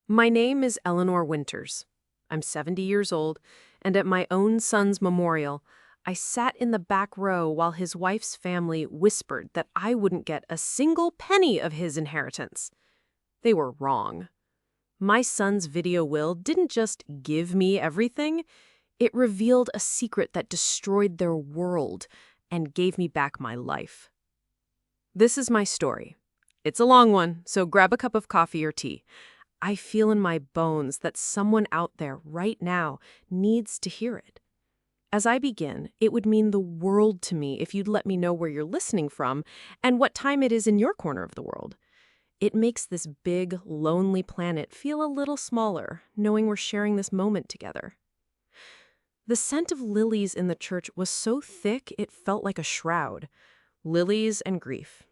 My name is Eleanor Winters. I'm 70 years old, and at my own son's memorial, I sat in the back row while his wife's family whispered that I wouldn't get a single penny of his inheritance. They were wrong. My son's video will didn't just give me everything, it revealed a secret that destroyed their world and gave me back my life. This is my story. It's a long one, so grab a cup of coffee or tea. I feel in my bones that someone out there right now needs to hear it. As I begin, it would mean the world to me if you'd let me know where you're listening from and what time it is in your corner of the world. It makes this big, lonely planet feel a little smaller, knowing we're sharing this moment together. The scent of lilies in the church was so thick it felt like a shroud. Lilies and grief.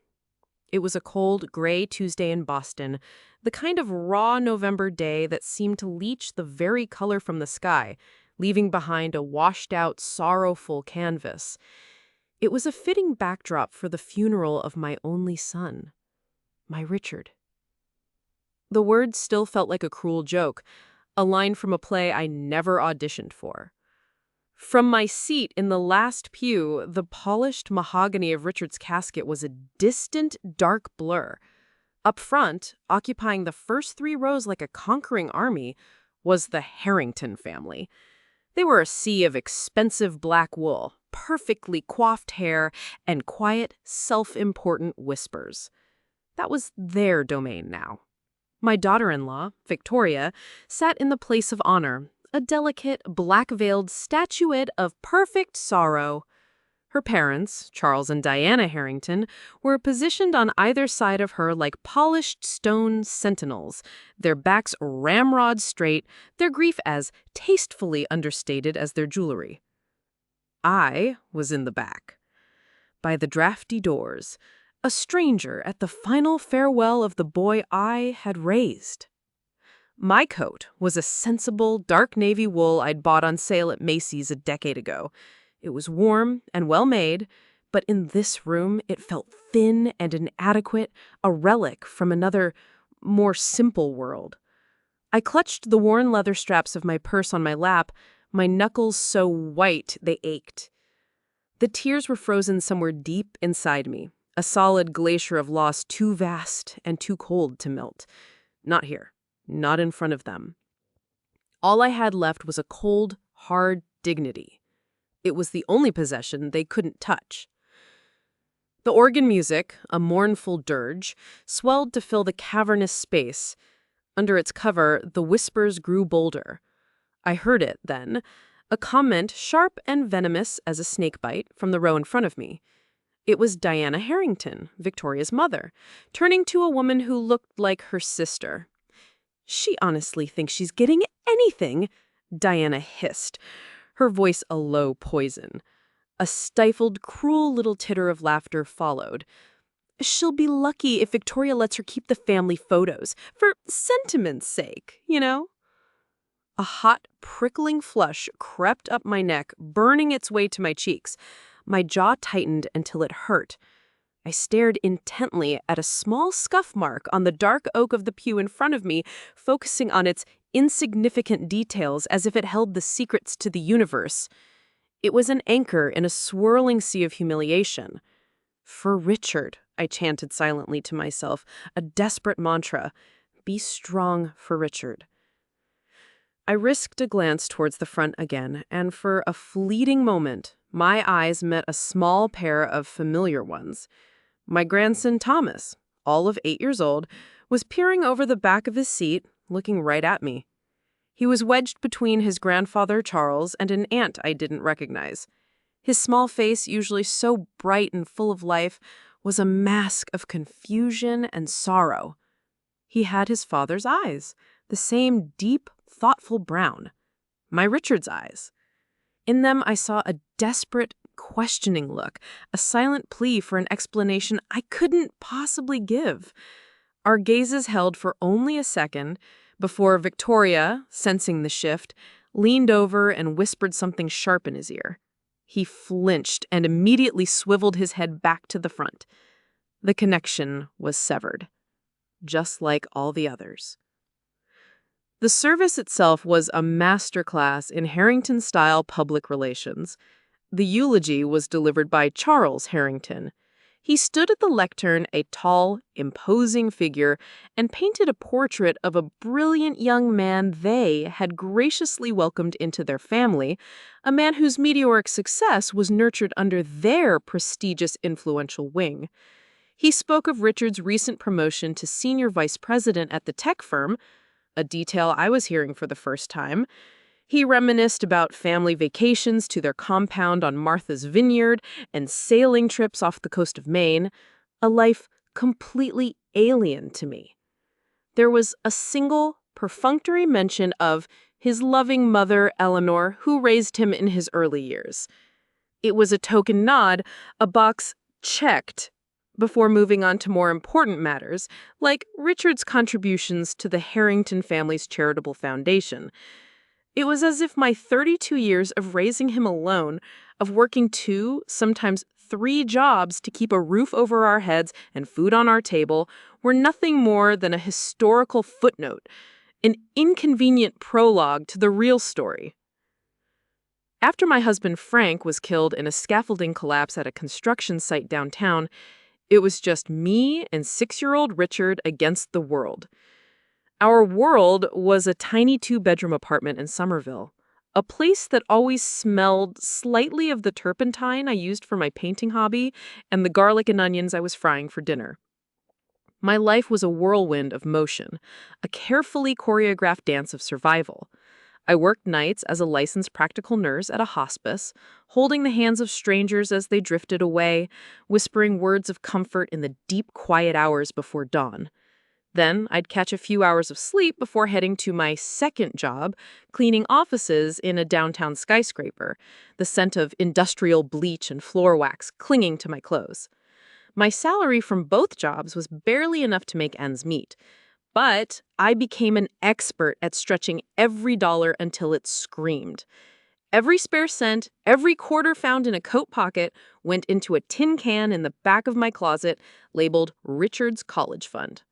It was a cold, gray Tuesday in Boston, the kind of raw November day that seemed to leach the very color from the sky, leaving behind a washed-out, sorrowful canvas. It was a fitting backdrop for the funeral of my only son, my Richard. The words still felt like a cruel joke, a line from a play I never auditioned for. From my seat in the last pew, the polished mahogany of Richard's casket was a distant, dark blur. Up front, occupying the first 3 rows like a conquering army, was the Harrington family. They were a sea of expensive black wool, perfectly coiffed hair, and quiet, self-important whispers. That was their domain now. My daughter-in-law, Victoria, sat in the place of honor, a delicate, black-veiled statuette of perfect sorrow. Her parents, Charles and Diana Harrington, were positioned on either side of her like polished stone sentinels, their backs ramrod straight, their grief as tastefully understated as their jewelry. I was in the back, by the drafty doors, a stranger at the final farewell of the boy I had raised. My coat was a sensible, dark navy wool I'd bought on sale at Macy's a decade ago. It was warm and well-made, but in this room it felt thin and inadequate, a relic from another, more simple world. I clutched the worn leather straps of my purse on my lap, my knuckles so white they ached. The tears were frozen somewhere deep inside me, a solid glacier of loss too vast and too cold to melt. Not here. Not in front of them. All I had left was a cold, hard dignity. It was the only possession they couldn't touch. The organ music, a mournful dirge, swelled to fill the cavernous space. Under its cover, the whispers grew bolder. I heard it, then, a comment sharp and venomous as a snakebite from the row in front of me. It was Diana Harrington, Victoria's mother, turning to a woman who looked like her sister. "She honestly thinks she's getting anything," Diana hissed, her voice a low poison. A stifled, cruel little titter of laughter followed. "She'll be lucky if Victoria lets her keep the family photos, for sentiment's sake, you know?" A hot, prickling flush crept up my neck, burning its way to my cheeks. My jaw tightened until it hurt. I stared intently at a small scuff mark on the dark oak of the pew in front of me, focusing on its insignificant details as if it held the secrets to the universe. It was an anchor in a swirling sea of humiliation. "For Richard," I chanted silently to myself, a desperate mantra. "Be strong for Richard." I risked a glance towards the front again, and for a fleeting moment, my eyes met a small pair of familiar ones. My grandson Thomas, all of 8 years old, was peering over the back of his seat, looking right at me. He was wedged between his grandfather Charles and an aunt I didn't recognize. His small face, usually so bright and full of life, was a mask of confusion and sorrow. He had his father's eyes, the same deep, thoughtful brown. My Richard's eyes. In them I saw a desperate, questioning look, a silent plea for an explanation I couldn't possibly give. Our gazes held for only a second before Victoria, sensing the shift, leaned over and whispered something sharp in his ear. He flinched and immediately swiveled his head back to the front. The connection was severed, just like all the others. The service itself was a masterclass in Harrington-style public relations. The eulogy was delivered by Charles Harrington. He stood at the lectern, a tall, imposing figure, and painted a portrait of a brilliant young man they had graciously welcomed into their family, a man whose meteoric success was nurtured under their prestigious, influential wing. He spoke of Richard's recent promotion to senior vice president at the tech firm, a detail I was hearing for the first time. He reminisced about family vacations to their compound on Martha's Vineyard and sailing trips off the coast of Maine, a life completely alien to me. There was a single, perfunctory mention of his loving mother, Eleanor, who raised him in his early years. It was a token nod, a box checked, before moving on to more important matters, like Richard's contributions to the Harrington family's charitable foundation. It was as if my 32 years of raising him alone, of working 2, sometimes 3 jobs to keep a roof over our heads and food on our table, were nothing more than a historical footnote, an inconvenient prologue to the real story. After my husband Frank was killed in a scaffolding collapse at a construction site downtown, it was just me and 6-year-old Richard against the world. Our world was a tiny 2-bedroom apartment in Somerville, a place that always smelled slightly of the turpentine I used for my painting hobby and the garlic and onions I was frying for dinner. My life was a whirlwind of motion, a carefully choreographed dance of survival. I worked nights as a licensed practical nurse at a hospice, holding the hands of strangers as they drifted away, whispering words of comfort in the deep, quiet hours before dawn. Then I'd catch a few hours of sleep before heading to my second job, cleaning offices in a downtown skyscraper, the scent of industrial bleach and floor wax clinging to my clothes. My salary from both jobs was barely enough to make ends meet, but I became an expert at stretching every dollar until it screamed. Every spare cent, every quarter found in a coat pocket went into a tin can in the back of my closet labeled Richard's College Fund.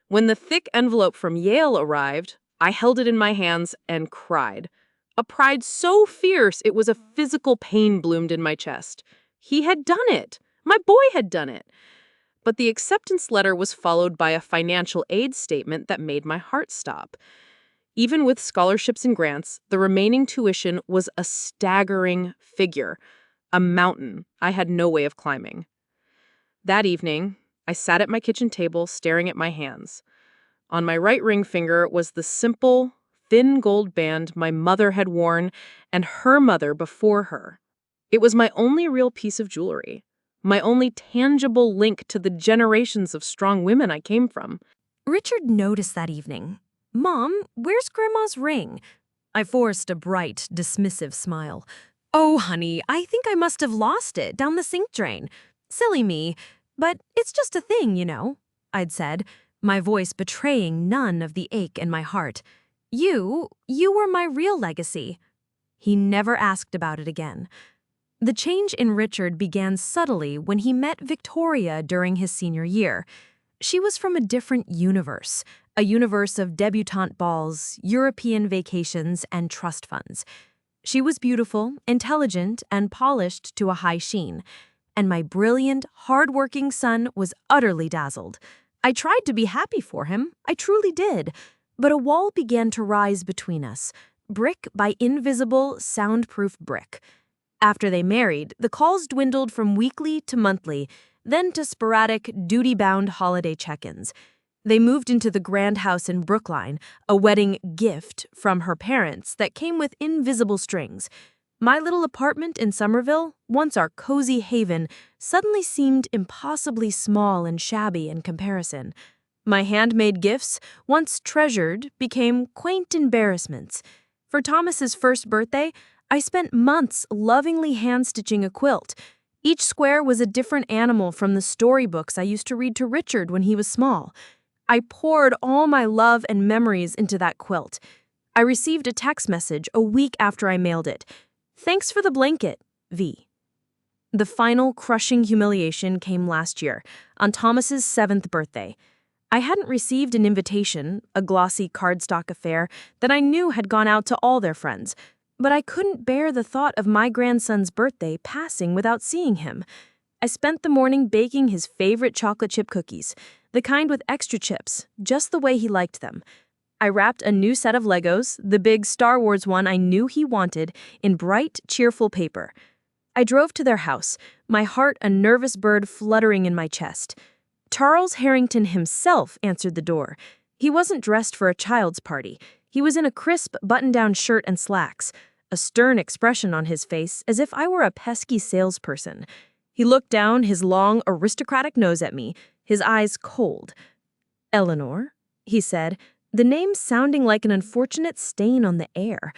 When the thick envelope from Yale arrived, I held it in my hands and cried. A pride so fierce it was a physical pain bloomed in my chest. He had done it. My boy had done it. But the acceptance letter was followed by a financial aid statement that made my heart stop. Even with scholarships and grants, the remaining tuition was a staggering figure, a mountain I had no way of climbing. That evening, I sat at my kitchen table staring at my hands. On my right ring finger was the simple, thin gold band my mother had worn and her mother before her. It was my only real piece of jewelry, my only tangible link to the generations of strong women I came from. Richard noticed that evening. "Mom, where's Grandma's ring?" I forced a bright, dismissive smile. "Oh, honey, I think I must have lost it down the sink drain. Silly me. But it's just a thing, you know," I'd said, my voice betraying none of the ache in my heart. You were my real legacy." He never asked about it again. The change in Richard began subtly when he met Victoria during his senior year. She was from a different universe, a universe of debutante balls, European vacations, and trust funds. She was beautiful, intelligent, and polished to a high sheen. And my brilliant, hard-working son was utterly dazzled. I tried to be happy for him, I truly did, but a wall began to rise between us, brick by invisible, soundproof brick. After they married, the calls dwindled from weekly to monthly, then to sporadic, duty-bound holiday check-ins. They moved into the grand house in Brookline, a wedding gift from her parents that came with invisible strings. My little apartment in Somerville, once our cozy haven, suddenly seemed impossibly small and shabby in comparison. My handmade gifts, once treasured, became quaint embarrassments. For Thomas's first birthday, I spent months lovingly hand-stitching a quilt. Each square was a different animal from the storybooks I used to read to Richard when he was small. I poured all my love and memories into that quilt. I received a text message a week after I mailed it. "Thanks for the blanket, V." The final crushing humiliation came last year, on Thomas's 7th birthday. I hadn't received an invitation, a glossy cardstock affair that I knew had gone out to all their friends, but I couldn't bear the thought of my grandson's birthday passing without seeing him. I spent the morning baking his favorite chocolate chip cookies, the kind with extra chips, just the way he liked them. I wrapped a new set of Legos, the big Star Wars one I knew he wanted, in bright, cheerful paper. I drove to their house, my heart a nervous bird fluttering in my chest. Charles Harrington himself answered the door. He wasn't dressed for a child's party. He was in a crisp, button-down shirt and slacks, a stern expression on his face as if I were a pesky salesperson. He looked down his long, aristocratic nose at me, his eyes cold. "Eleanor," he said, the name sounding like an unfortunate stain on the air.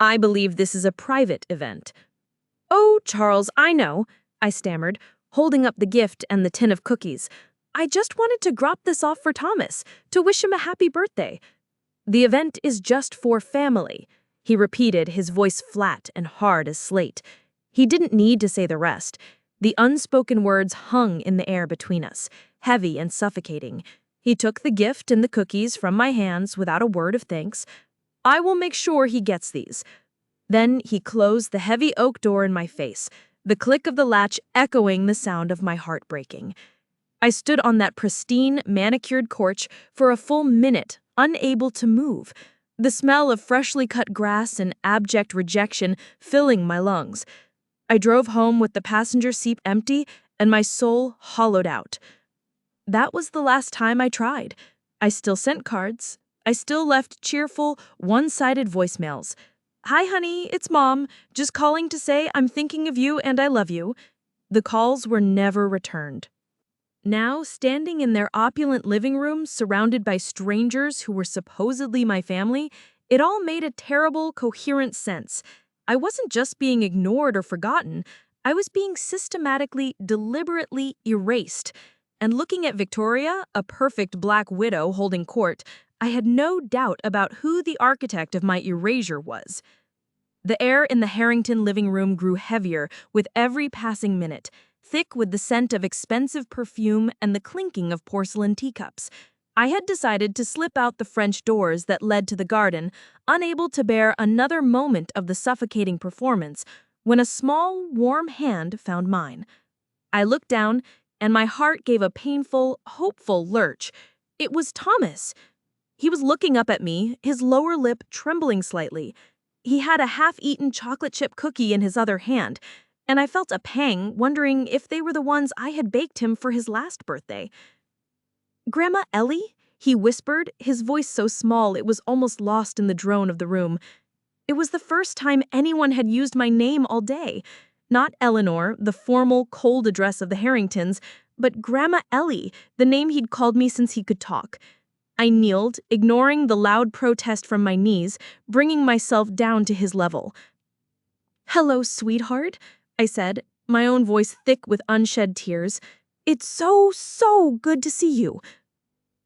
"I believe this is a private event." "Oh, Charles, I know," I stammered, holding up the gift and the tin of cookies. "I just wanted to drop this off for Thomas, to wish him a happy birthday." "The event is just for family," he repeated, his voice flat and hard as slate. He didn't need to say the rest. The unspoken words hung in the air between us, heavy and suffocating. He took the gift and the cookies from my hands without a word of thanks. "I will make sure he gets these." Then he closed the heavy oak door in my face, the click of the latch echoing the sound of my heart breaking. I stood on that pristine, manicured porch for a full minute, unable to move, the smell of freshly cut grass and abject rejection filling my lungs. I drove home with the passenger seat empty and my soul hollowed out. That was the last time I tried. I still sent cards. I still left cheerful, one-sided voicemails. "Hi, honey, it's Mom. Just calling to say I'm thinking of you and I love you." The calls were never returned. Now, standing in their opulent living room, surrounded by strangers who were supposedly my family, it all made a terrible, coherent sense. I wasn't just being ignored or forgotten. I was being systematically, deliberately erased. And looking at Victoria, a perfect black widow holding court, I had no doubt about who the architect of my erasure was. The air in the Harrington living room grew heavier with every passing minute, thick with the scent of expensive perfume and the clinking of porcelain teacups. I had decided to slip out the French doors that led to the garden, unable to bear another moment of the suffocating performance, when a small, warm hand found mine. I looked down, and my heart gave a painful, hopeful lurch. It was Thomas. He was looking up at me, his lower lip trembling slightly. He had a half-eaten chocolate chip cookie in his other hand, and I felt a pang, wondering if they were the ones I had baked him for his last birthday. "Grandma Ellie?" he whispered, his voice so small it was almost lost in the drone of the room. It was the first time anyone had used my name all day. Not Eleanor, the formal, cold address of the Harringtons, but Grandma Ellie, the name he'd called me since he could talk. I kneeled, ignoring the loud protest from my knees, bringing myself down to his level. "Hello, sweetheart," I said, my own voice thick with unshed tears. "It's so good to see you."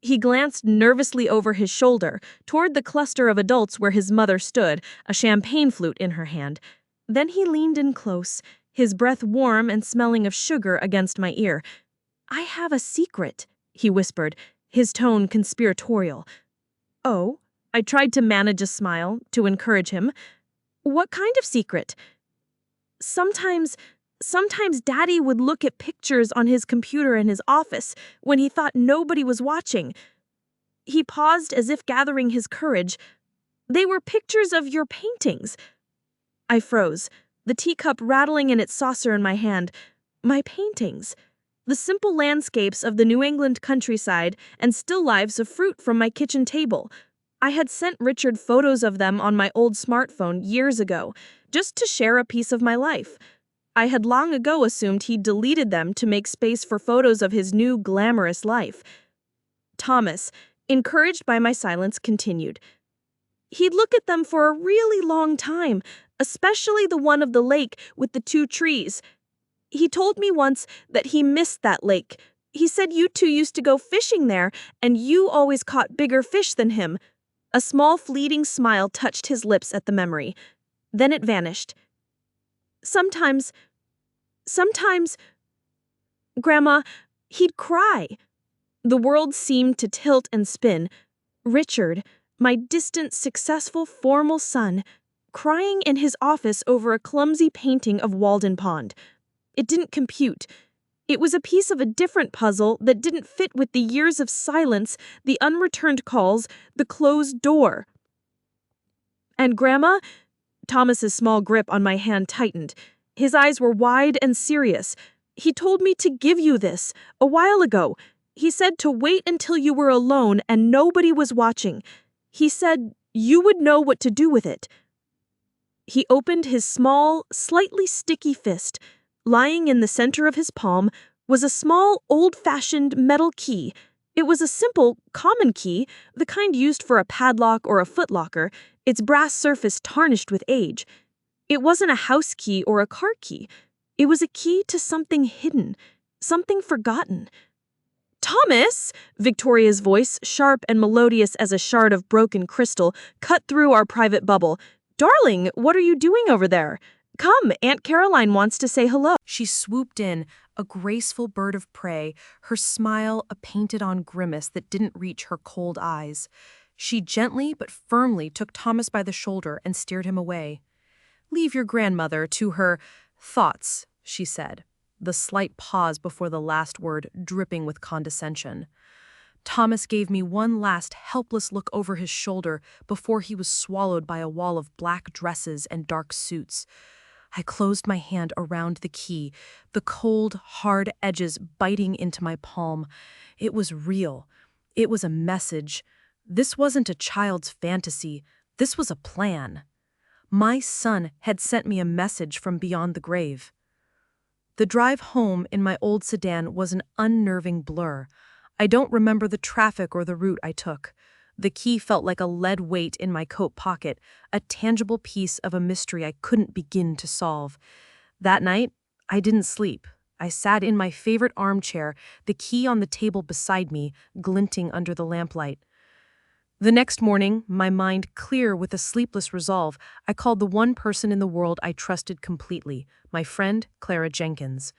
He glanced nervously over his shoulder, toward the cluster of adults where his mother stood, a champagne flute in her hand. Then he leaned in close, his breath warm and smelling of sugar against my ear. "I have a secret," he whispered, his tone conspiratorial. "Oh?" I tried to manage a smile, to encourage him. "What kind of secret?" Sometimes Daddy would look at pictures on his computer in his office when he thought nobody was watching." He paused as if gathering his courage. "They were pictures of your paintings." I froze, the teacup rattling in its saucer in my hand. My paintings. The simple landscapes of the New England countryside and still lives of fruit from my kitchen table. I had sent Richard photos of them on my old smartphone years ago, just to share a piece of my life. I had long ago assumed he'd deleted them to make space for photos of his new glamorous life. Thomas, encouraged by my silence, continued. "He'd look at them for a really long time, especially the one of the lake with the 2 trees. He told me once that he missed that lake. He said you two used to go fishing there, and you always caught bigger fish than him." A small fleeting smile touched his lips at the memory. Then it vanished. Sometimes, Grandma, he'd cry. The world seemed to tilt and spin. Richard, my distant, successful, formal son, crying in his office over a clumsy painting of Walden Pond. It didn't compute. It was a piece of a different puzzle that didn't fit with the years of silence, the unreturned calls, the closed door. And Grandma? Thomas's small grip on my hand tightened. His eyes were wide and serious. He told me to give you this, a while ago. He said to wait until you were alone and nobody was watching. He said you would know what to do with it. He opened his small, slightly sticky fist. Lying in the center of his palm was a small, old-fashioned metal key. It was a simple, common key, the kind used for a padlock or a footlocker, its brass surface tarnished with age. It wasn't a house key or a car key. It was a key to something hidden, something forgotten. "Thomas!" Victoria's voice, sharp and melodious as a shard of broken crystal, cut through our private bubble. "Darling, what are you doing over there? Come, Aunt Caroline wants to say hello." She swooped in, a graceful bird of prey, her smile a painted-on grimace that didn't reach her cold eyes. She gently but firmly took Thomas by the shoulder and steered him away. "Leave your grandmother to her thoughts," she said, the slight pause before the last word dripping with condescension. Thomas gave me one last helpless look over his shoulder before he was swallowed by a wall of black dresses and dark suits. I closed my hand around the key, the cold, hard edges biting into my palm. It was real. It was a message. This wasn't a child's fantasy. This was a plan. My son had sent me a message from beyond the grave. The drive home in my old sedan was an unnerving blur. I don't remember the traffic or the route I took. The key felt like a lead weight in my coat pocket, a tangible piece of a mystery I couldn't begin to solve. That night, I didn't sleep. I sat in my favorite armchair, the key on the table beside me, glinting under the lamplight. The next morning, my mind clear with a sleepless resolve, I called the one person in the world I trusted completely, my friend Clara Jenkins.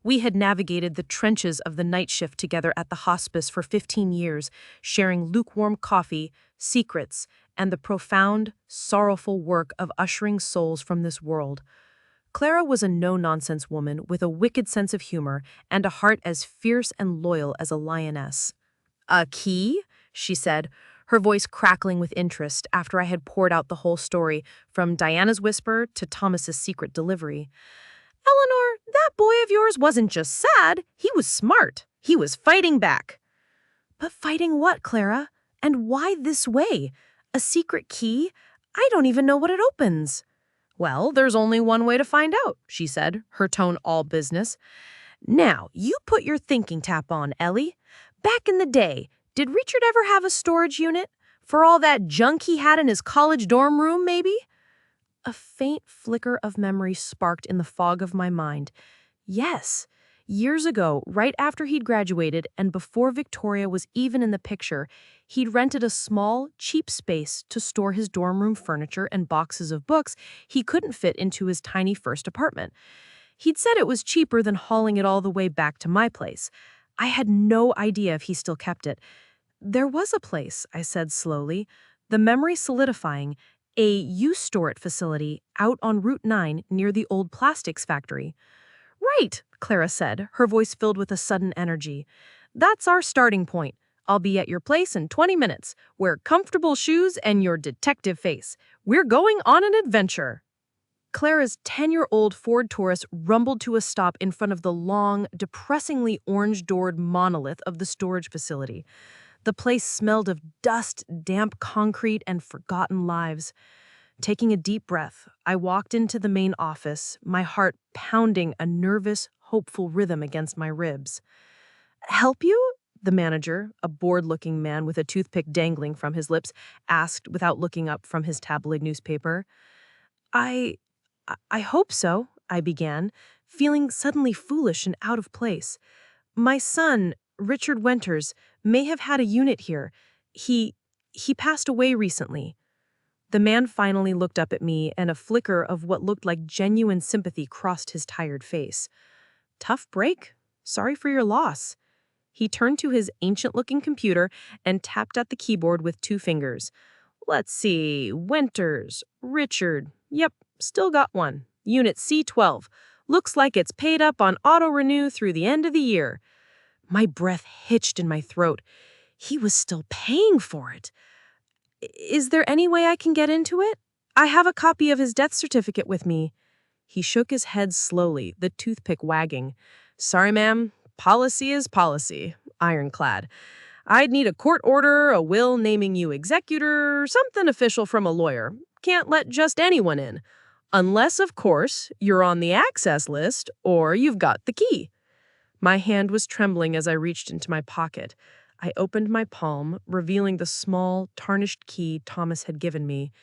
We had navigated the trenches of the night shift together at the hospice for 15 years, sharing lukewarm coffee, secrets, and the profound, sorrowful work of ushering souls from this world. Clara was a no-nonsense woman with a wicked sense of humor and a heart as fierce and loyal as a lioness. "A key?" she said, her voice crackling with interest after I had poured out the whole story, from Diana's whisper to Thomas's secret delivery. "Eleanor, that boy of yours wasn't just sad, he was smart. He was fighting back." "But fighting what, Clara? And why this way? A secret key? I don't even know what it opens." "Well, there's only one way to find out," she said, her tone all business. "Now, you put your thinking cap on, Ellie. Back in the day, did Richard ever have a storage unit? For all that junk he had in his college dorm room, maybe?" A faint flicker of memory sparked in the fog of my mind. Yes, years ago, right after he'd graduated and before Victoria was even in the picture, he'd rented a small, cheap space to store his dorm room furniture and boxes of books he couldn't fit into his tiny first apartment. He'd said it was cheaper than hauling it all the way back to my place. I had no idea if he still kept it. "There was a place," I said slowly, the memory solidifying, "a U-Store-It facility out on Route 9 near the old plastics factory." "Right," Clara said, her voice filled with a sudden energy. "That's our starting point. I'll be at your place in 20 minutes. Wear comfortable shoes and your detective face. We're going on an adventure." Clara's 10-year-old Ford Taurus rumbled to a stop in front of the long, depressingly orange-doored monolith of the storage facility. The place smelled of dust, damp concrete, and forgotten lives. Taking a deep breath, I walked into the main office, my heart pounding a nervous, hopeful rhythm against my ribs. "Help you?" the manager, a bored-looking man with a toothpick dangling from his lips, asked without looking up from his tabloid newspaper. I hope so," I began, feeling suddenly foolish and out of place. "My son, Richard Winters, may have had a unit here. He passed away recently." The man finally looked up at me, and a flicker of what looked like genuine sympathy crossed his tired face. "Tough break. Sorry for your loss." He turned to his ancient-looking computer and tapped at the keyboard with 2 fingers. Let's see, Winters, Richard. Yep, still got one. Unit C12. Looks like it's paid up on auto-renew through the end of the year. My breath hitched in my throat. He was still paying for it. Is there any way I can get into it? I have a copy of his death certificate with me. He shook his head slowly, the toothpick wagging. Sorry, ma'am. Policy is policy. Ironclad. I'd need a court order, a will naming you executor, something official from a lawyer. Can't let just anyone in. Unless, of course, you're on the access list or you've got the key. My hand was trembling as I reached into my pocket. I opened my palm, revealing the small, tarnished key Thomas had given me.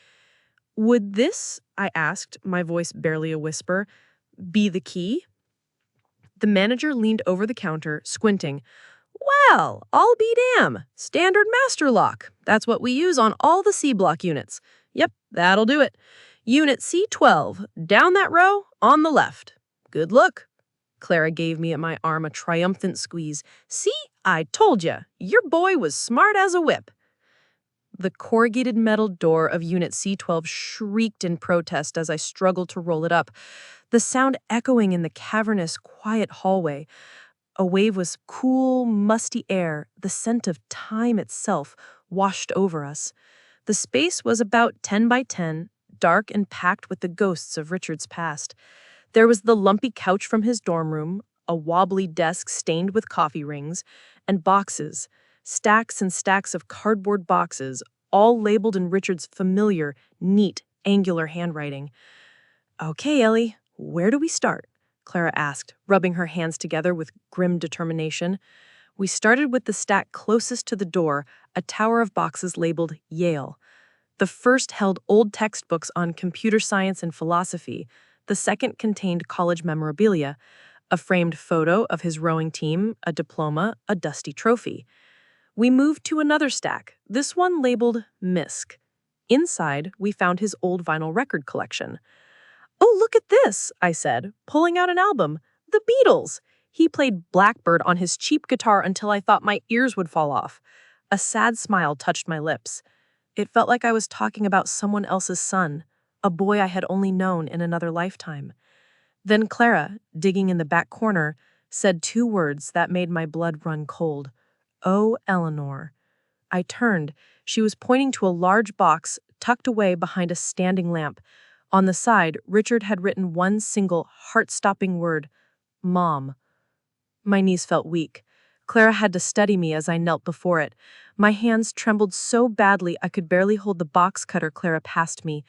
Would this, I asked, my voice barely a whisper, be the key? The manager leaned over the counter, squinting. Well, I'll be damn. Standard master lock. That's what we use on all the C-block units. Yep, that'll do it. Unit C12, down that row, on the left. Good look. Clara gave me at my arm a triumphant squeeze. See, I told ya, your boy was smart as a whip. The corrugated metal door of Unit C12 shrieked in protest as I struggled to roll it up, the sound echoing in the cavernous, quiet hallway. A wave was cool, musty air, the scent of time itself, washed over us. The space was about 10 by 10, dark and packed with the ghosts of Richard's past. There was the lumpy couch from his dorm room, a wobbly desk stained with coffee rings, and boxes, stacks and stacks of cardboard boxes, all labeled in Richard's familiar, neat, angular handwriting. Okay, Ellie, where do we start? Clara asked, rubbing her hands together with grim determination. We started with the stack closest to the door, a tower of boxes labeled Yale. The first held old textbooks on computer science and philosophy. The second contained college memorabilia, a framed photo of his rowing team, a diploma, a dusty trophy. We moved to another stack, this one labeled Misc. Inside, we found his old vinyl record collection. Oh, look at this, I said, pulling out an album. The Beatles. He played Blackbird on his cheap guitar until I thought my ears would fall off. A sad smile touched my lips. It felt like I was talking about someone else's son, a boy I had only known in another lifetime. Then Clara, digging in the back corner, said 2 words that made my blood run cold. Oh, Eleanor. I turned. She was pointing to a large box tucked away behind a standing lamp. On the side, Richard had written one single, heart-stopping word, Mom. My knees felt weak. Clara had to steady me as I knelt before it. My hands trembled so badly I could barely hold the box cutter Clara passed me.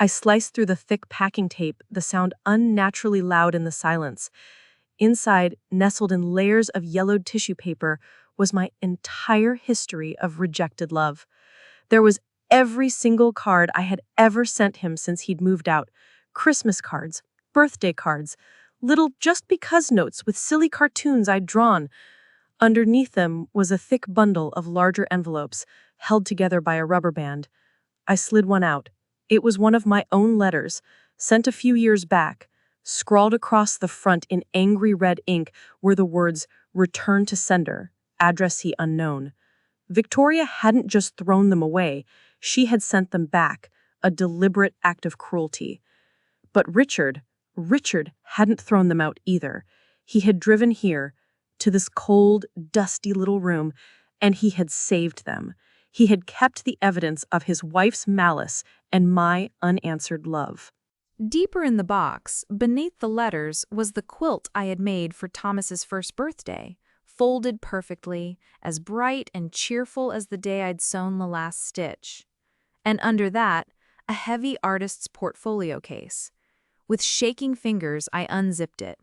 I sliced through the thick packing tape, the sound unnaturally loud in the silence. Inside, nestled in layers of yellowed tissue paper, was my entire history of rejected love. There was every single card I had ever sent him since he'd moved out. Christmas cards, birthday cards, little just because notes with silly cartoons I'd drawn. Underneath them was a thick bundle of larger envelopes, held together by a rubber band. I slid one out. It was one of my own letters, sent a few years back. Scrawled across the front in angry red ink were the words, Return to sender, addressee unknown. Victoria hadn't just thrown them away, she had sent them back, a deliberate act of cruelty. But Richard hadn't thrown them out either. He had driven here, to this cold, dusty little room, and he had saved them. He had kept the evidence of his wife's malice and my unanswered love. Deeper in the box, beneath the letters, was the quilt I had made for Thomas's first birthday, folded perfectly, as bright and cheerful as the day I'd sewn the last stitch. And under that, a heavy artist's portfolio case. With shaking fingers, I unzipped it.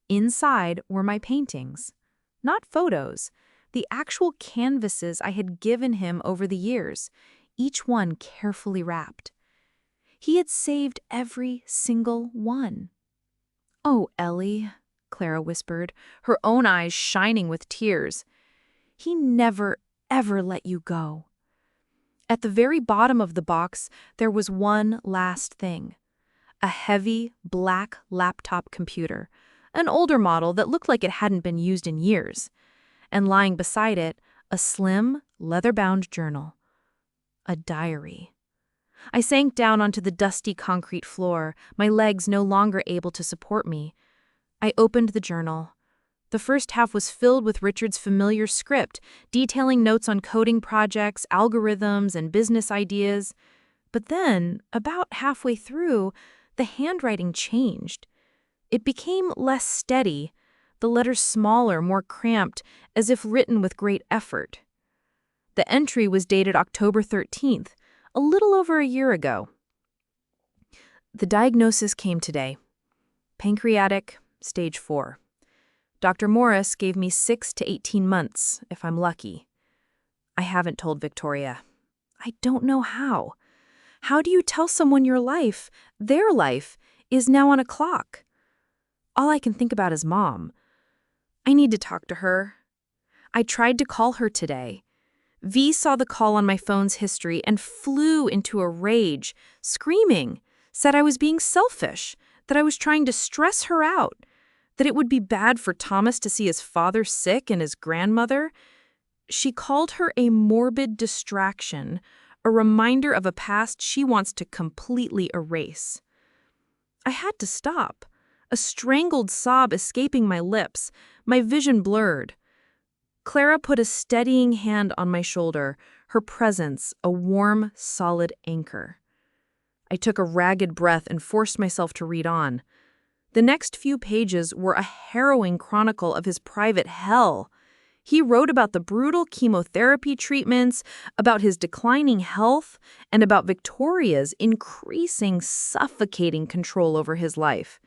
Inside were my paintings. Not photos, the actual canvases I had given him over the years, each one carefully wrapped. He had saved every single one. Oh, Ellie, Clara whispered, her own eyes shining with tears. He never, ever let you go. At the very bottom of the box, there was one last thing. A heavy, black laptop computer, an older model that looked like it hadn't been used in years. and lying beside it, a slim, leather-bound journal. A diary. I sank down onto the dusty concrete floor, my legs no longer able to support me. I opened the journal. The first half was filled with Richard's familiar script, detailing notes on coding projects, algorithms, and business ideas. But then, about halfway through, the handwriting changed. It became less steady, the letters smaller, more cramped, as if written with great effort. The entry was dated October 13th, a little over a year ago. The diagnosis came today. Pancreatic, stage 4. Dr. Morris gave me 6 to 18 months, if I'm lucky. I haven't told Victoria. I don't know how. How do you tell someone your life, their life, is now on a clock? All I can think about is Mom. I need to talk to her. I tried to call her today. V saw the call on my phone's history and flew into a rage, screaming, said I was being selfish, that I was trying to stress her out, that it would be bad for Thomas to see his father sick and his grandmother. She called her a morbid distraction, a reminder of a past she wants to completely erase. I had to stop, a strangled sob escaping my lips, my vision blurred. Clara put a steadying hand on my shoulder, her presence a warm, solid anchor. I took a ragged breath and forced myself to read on. The next few pages were a harrowing chronicle of his private hell. He wrote about the brutal chemotherapy treatments, about his declining health, and about Victoria's increasing, suffocating control over his life.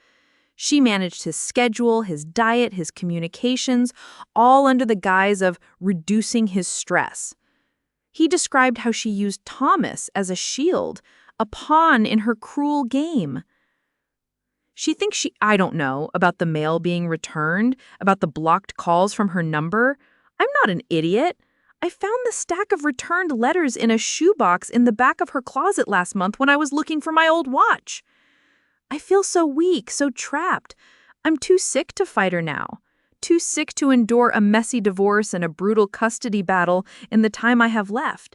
She managed his schedule, his diet, his communications, all under the guise of reducing his stress. He described how she used Thomas as a shield, a pawn in her cruel game. She thinks I don't know, about the mail being returned, about the blocked calls from her number. I'm not an idiot. I found the stack of returned letters in a shoebox in the back of her closet last month when I was looking for my old watch. I feel so weak, so trapped. I'm too sick to fight her now. Too sick to endure a messy divorce and a brutal custody battle in the time I have left.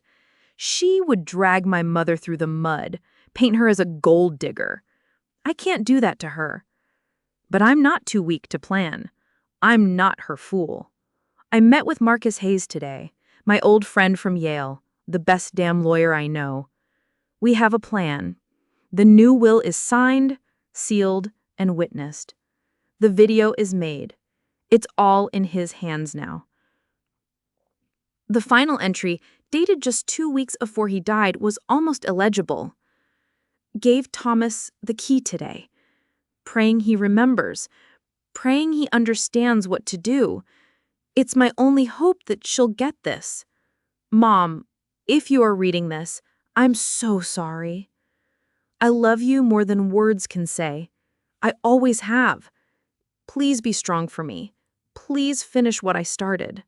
She would drag my mother through the mud, paint her as a gold digger. I can't do that to her. But I'm not too weak to plan. I'm not her fool. I met with Marcus Hayes today, my old friend from Yale, the best damn lawyer I know. We have a plan. The new will is signed, sealed, and witnessed. The video is made. It's all in his hands now. The final entry, dated just 2 weeks before he died, was almost illegible. Gave Thomas the key today. Praying he remembers. Praying he understands what to do. It's my only hope that she'll get this. Mom, if you are reading this, I'm so sorry. I love you more than words can say. I always have. Please be strong for me. Please finish what I started.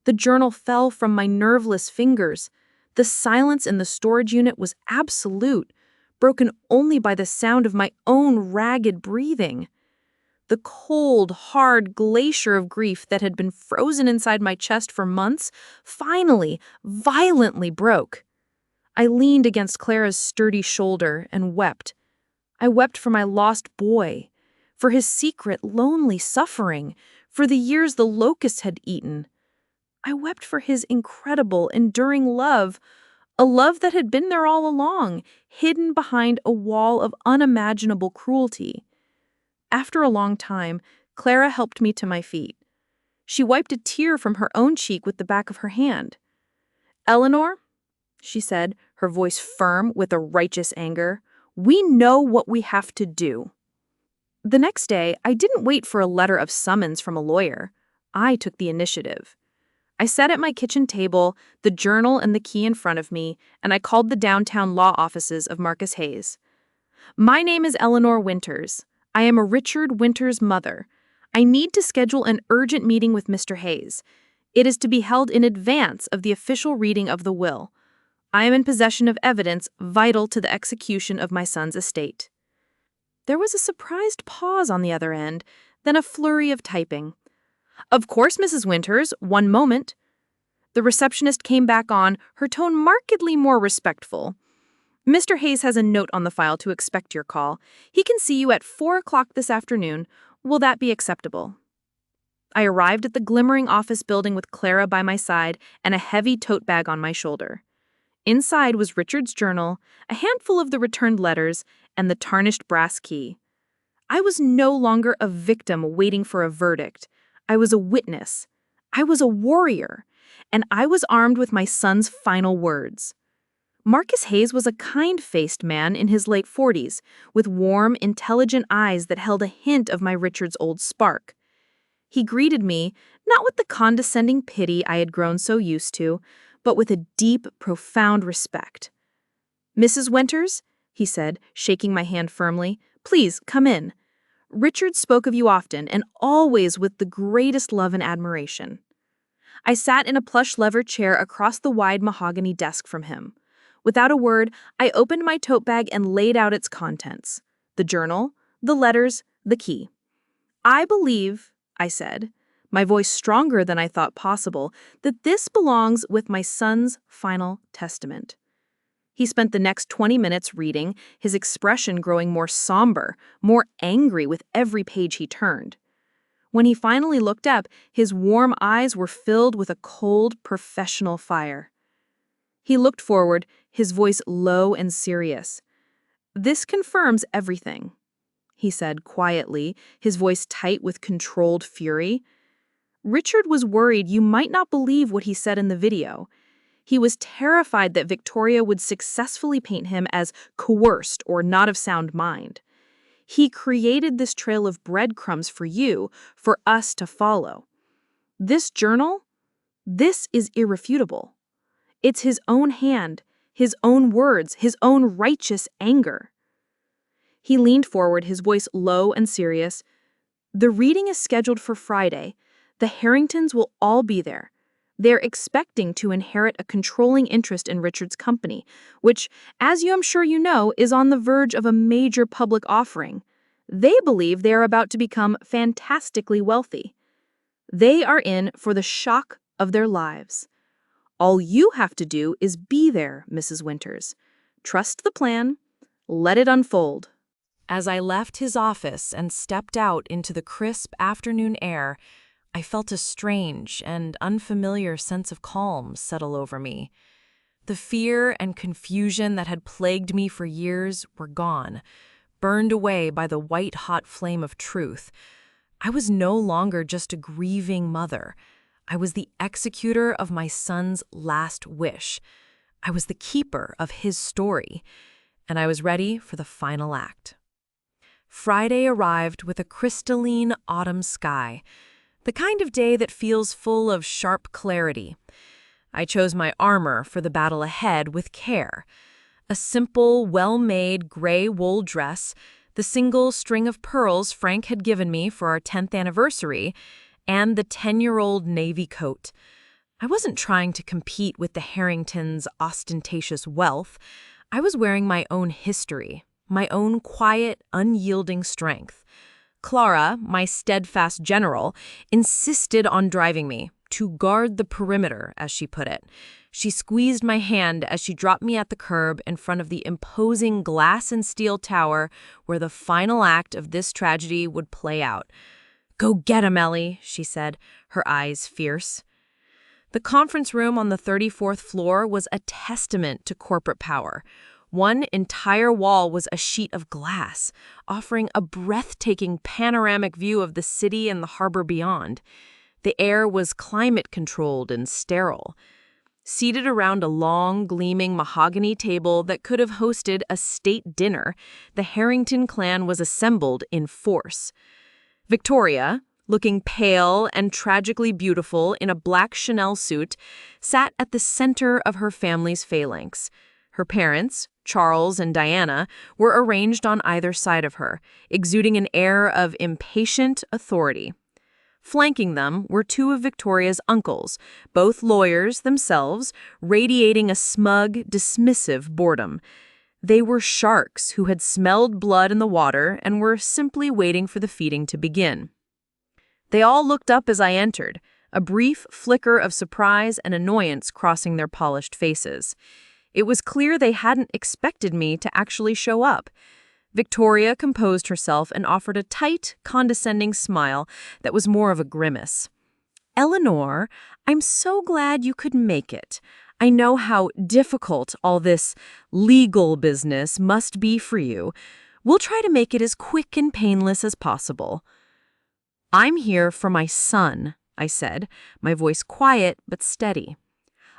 The journal fell from my nerveless fingers. The silence in the storage unit was absolute, broken only by the sound of my own ragged breathing. The cold, hard glacier of grief that had been frozen inside my chest for months finally, violently broke. I leaned against Clara's sturdy shoulder and wept. I wept for my lost boy, for his secret, lonely suffering, for the years the locusts had eaten. I wept for his incredible, enduring love, a love that had been there all along, hidden behind a wall of unimaginable cruelty. After a long time, Clara helped me to my feet. She wiped a tear from her own cheek with the back of her hand. "Eleanor," she said, her voice firm with a righteous anger, "we know what we have to do." The next day, I didn't wait for a letter of summons from a lawyer. I took the initiative. I sat at my kitchen table, the journal and the key in front of me, and I called the downtown law offices of Marcus Hayes. "My name is Eleanor Winters. I am a Richard Winters' mother. I need to schedule an urgent meeting with Mr. Hayes. It is to be held in advance of the official reading of the will. I am in possession of evidence vital to the execution of my son's estate." There was a surprised pause on the other end, then a flurry of typing. "Of course, Mrs. Winters, one moment." The receptionist came back on, her tone markedly more respectful. "Mr. Hayes has a note on the file to expect your call. He can see you at 4 o'clock this afternoon. Will that be acceptable?" I arrived at the glimmering office building with Clara by my side and a heavy tote bag on my shoulder. Inside was Richard's journal, a handful of the returned letters, and the tarnished brass key. I was no longer a victim waiting for a verdict. I was a witness. I was a warrior. And I was armed with my son's final words. Marcus Hayes was a kind-faced man in his late 40s, with warm, intelligent eyes that held a hint of my Richard's old spark. He greeted me, not with the condescending pity I had grown so used to, but with a deep, profound respect. "Mrs. Winters," he said, shaking my hand firmly, "please come in. Richard spoke of you often, and always with the greatest love and admiration." I sat in a plush leather chair across the wide mahogany desk from him. Without a word, I opened my tote bag and laid out its contents: the journal, the letters, the key. "I believe," I said, my voice stronger than I thought possible, "that this belongs with my son's final testament." He spent the next 20 minutes reading, his expression growing more somber, more angry with every page he turned. When he finally looked up, his warm eyes were filled with a cold, professional fire. He looked forward, his voice low and serious. "This confirms everything," he said quietly, his voice tight with controlled fury. "Richard was worried you might not believe what he said in the video. He was terrified that Victoria would successfully paint him as coerced or not of sound mind. He created this trail of breadcrumbs for you, for us to follow. This journal, this is irrefutable. It's his own hand, his own words, his own righteous anger." He leaned forward, his voice low and serious. "The reading is scheduled for Friday. The Harringtons will all be there. They're expecting to inherit a controlling interest in Richard's company, which, as I'm sure you know, is on the verge of a major public offering. They believe they are about to become fantastically wealthy. They are in for the shock of their lives. All you have to do is be there, Mrs. Winters. Trust the plan. Let it unfold." As I left his office and stepped out into the crisp afternoon air, I felt a strange and unfamiliar sense of calm settle over me. The fear and confusion that had plagued me for years were gone, burned away by the white-hot flame of truth. I was no longer just a grieving mother. I was the executor of my son's last wish. I was the keeper of his story, and I was ready for the final act. Friday arrived with a crystalline autumn sky, the kind of day that feels full of sharp clarity. I chose my armor for the battle ahead with care. A simple, well-made gray wool dress, the single string of pearls Frank had given me for our 10th anniversary, and the 10-year-old navy coat. I wasn't trying to compete with the Harringtons' ostentatious wealth. I was wearing my own history, my own quiet, unyielding strength. Clara, my steadfast general, insisted on driving me, to guard the perimeter, as she put it. She squeezed my hand as she dropped me at the curb in front of the imposing glass and steel tower where the final act of this tragedy would play out. "Go get him, Ellie," she said, her eyes fierce. The conference room on the 34th floor was a testament to corporate power. One entire wall was a sheet of glass, offering a breathtaking panoramic view of the city and the harbor beyond. The air was climate-controlled and sterile. Seated around a long, gleaming mahogany table that could have hosted a state dinner, the Harrington clan was assembled in force. Victoria, looking pale and tragically beautiful in a black Chanel suit, sat at the center of her family's phalanx. Her parents, Charles and Diana, were arranged on either side of her, exuding an air of impatient authority. Flanking them were two of Victoria's uncles, both lawyers themselves, radiating a smug, dismissive boredom. They were sharks who had smelled blood in the water and were simply waiting for the feeding to begin. They all looked up as I entered, a brief flicker of surprise and annoyance crossing their polished faces. It was clear they hadn't expected me to actually show up. Victoria composed herself and offered a tight, condescending smile that was more of a grimace. "Eleanor, I'm so glad you could make it. I know how difficult all this legal business must be for you. We'll try to make it as quick and painless as possible." "I'm here for my son," I said, my voice quiet but steady.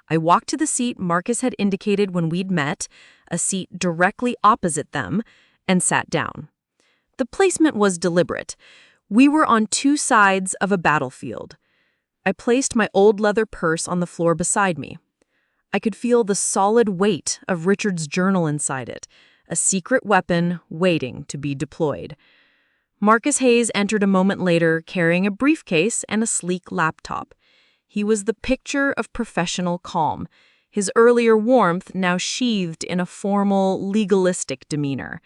I walked to the seat Marcus had indicated when we'd met, a seat directly opposite them, and sat down. The placement was deliberate. We were on two sides of a battlefield. I placed my old leather purse on the floor beside me. I could feel the solid weight of Richard's journal inside it, a secret weapon waiting to be deployed. Marcus Hayes entered a moment later carrying a briefcase and a sleek laptop. He was the picture of professional calm, his earlier warmth now sheathed in a formal, legalistic demeanor.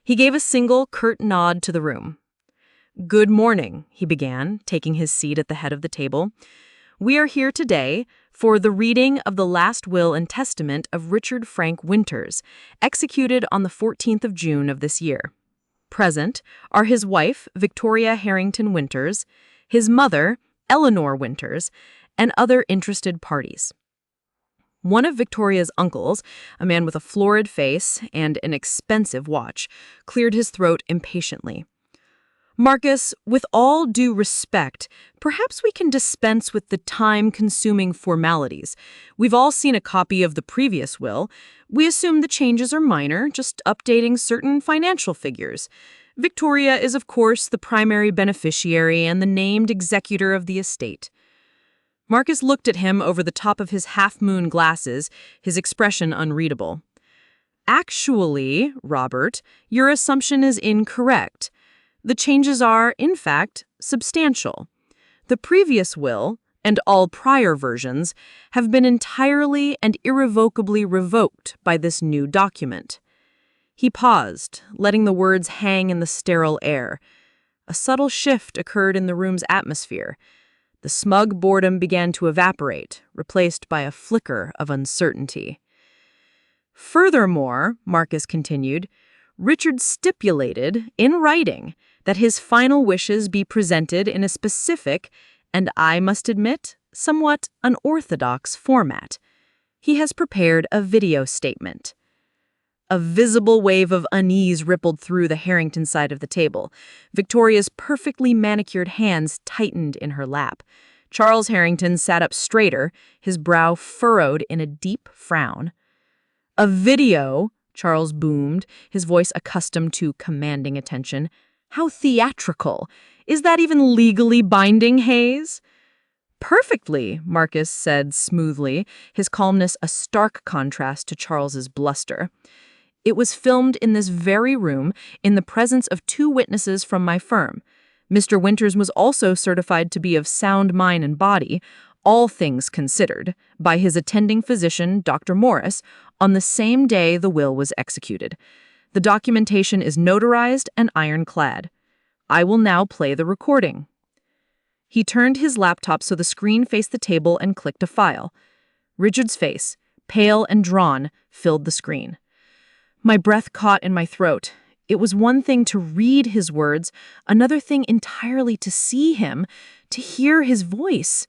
He gave a single, curt nod to the room. "Good morning," he began, taking his seat at the head of the table. "We are here today for the reading of the last will and testament of Richard Frank Winters, executed on the 14th of June of this year. Present are his wife, Victoria Harrington Winters, his mother, Eleanor Winters, and other interested parties." One of Victoria's uncles, a man with a florid face and an expensive watch, cleared his throat impatiently. "Marcus, with all due respect, perhaps we can dispense with the time-consuming formalities. We've all seen a copy of the previous will. We assume the changes are minor, just updating certain financial figures. Victoria is, of course, the primary beneficiary and the named executor of the estate." Marcus looked at him over the top of his half-moon glasses, his expression unreadable. "Actually, Robert, your assumption is incorrect. The changes are, in fact, substantial. The previous will, and all prior versions, have been entirely and irrevocably revoked by this new document." He paused, letting the words hang in the sterile air. A subtle shift occurred in the room's atmosphere. The smug boredom began to evaporate, replaced by a flicker of uncertainty. "Furthermore," Marcus continued, "Richard stipulated, in writing, that his final wishes be presented in a specific, and I must admit, somewhat unorthodox format. He has prepared a video statement." A visible wave of unease rippled through the Harrington side of the table. Victoria's perfectly manicured hands tightened in her lap. Charles Harrington sat up straighter, his brow furrowed in a deep frown. "A video," Charles boomed, his voice accustomed to commanding attention. "How theatrical! Is that even legally binding, Hayes?" "Perfectly," Marcus said smoothly, his calmness a stark contrast to Charles's bluster. "It was filmed in this very room in the presence of two witnesses from my firm. Mr. Winters was also certified to be of sound mind and body, all things considered, by his attending physician, Dr. Morris, on the same day the will was executed. The documentation is notarized and ironclad. I will now play the recording." He turned his laptop so the screen faced the table and clicked a file. Richard's face, pale and drawn, filled the screen. My breath caught in my throat. It was one thing to read his words, another thing entirely to see him, to hear his voice.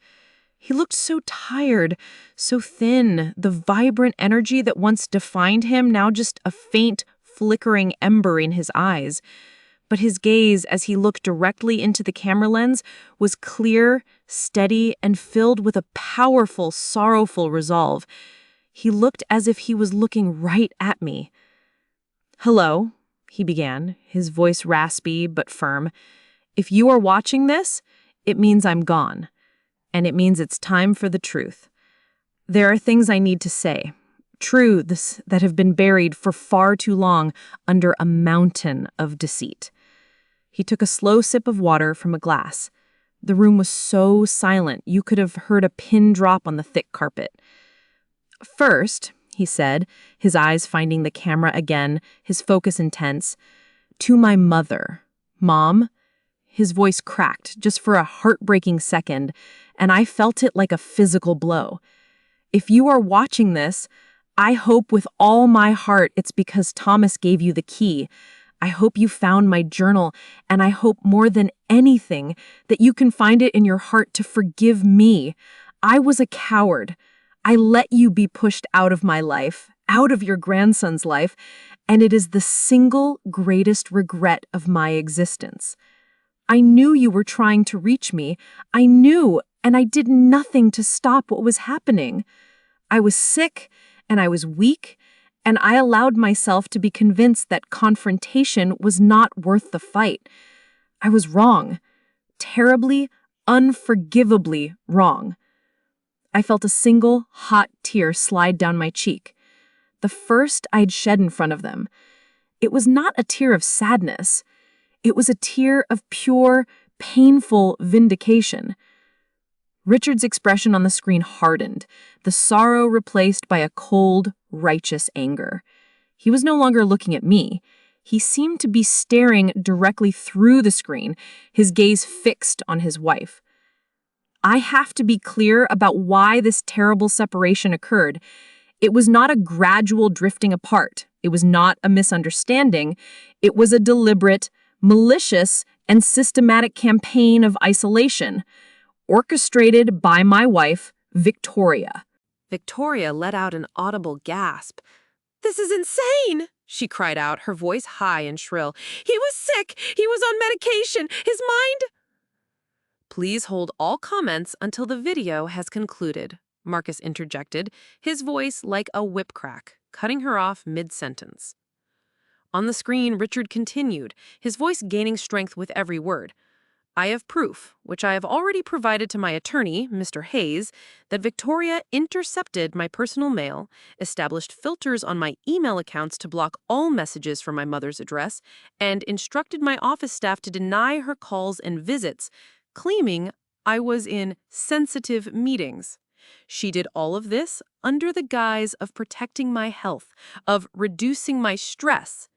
He looked so tired, so thin, the vibrant energy that once defined him now just a faint, flickering ember in his eyes. But his gaze, as he looked directly into the camera lens, was clear, steady, and filled with a powerful, sorrowful resolve. He looked as if he was looking right at me. "Hello," he began, his voice raspy but firm. "If you are watching this, it means I'm gone. And it means it's time for the truth. There are things I need to say, truths that have been buried for far too long under a mountain of deceit." He took a slow sip of water from a glass. The room was so silent you could have heard a pin drop on the thick carpet. "First," he said, his eyes finding the camera again, his focus intense, "to my mother. Mom," His voice cracked just for a heartbreaking second, and I felt it like a physical blow. If you are watching this, I hope with all my heart it's because Thomas gave you the key. I hope you found my journal, and I hope more than anything that you can find it in your heart to forgive me. I was a coward. I let you be pushed out of my life, out of your grandson's life, and it is the single greatest regret of my existence. I knew you were trying to reach me. I knew, and I did nothing to stop what was happening. I was sick, and I was weak, and I allowed myself to be convinced that confrontation was not worth the fight. I was wrong. Terribly, unforgivably wrong. I felt a single, hot tear slide down my cheek. The first I'd shed in front of them. It was not a tear of sadness. It was a tear of pure, painful vindication. Richard's expression on the screen hardened, the sorrow replaced by a cold, righteous anger. He was no longer looking at me. He seemed to be staring directly through the screen, his gaze fixed on his wife. I have to be clear about why this terrible separation occurred. It was not a gradual drifting apart. It was not a misunderstanding. It was a deliberate, malicious, and systematic campaign of isolation, orchestrated by my wife, Victoria. Victoria let out an audible gasp. "This is insane!" she cried out, her voice high and shrill. "He was sick! He was on medication! His mind—" "Please hold all comments until the video has concluded," Marcus interjected, his voice like a whip crack, cutting her off mid-sentence. On the screen, Richard continued, his voice gaining strength with every word. "I have proof, which I have already provided to my attorney, Mr. Hayes, that Victoria intercepted my personal mail, established filters on my email accounts to block all messages from my mother's address, and instructed my office staff to deny her calls and visits, claiming I was in sensitive meetings. She did all of this under the guise of protecting my health, of reducing my stress.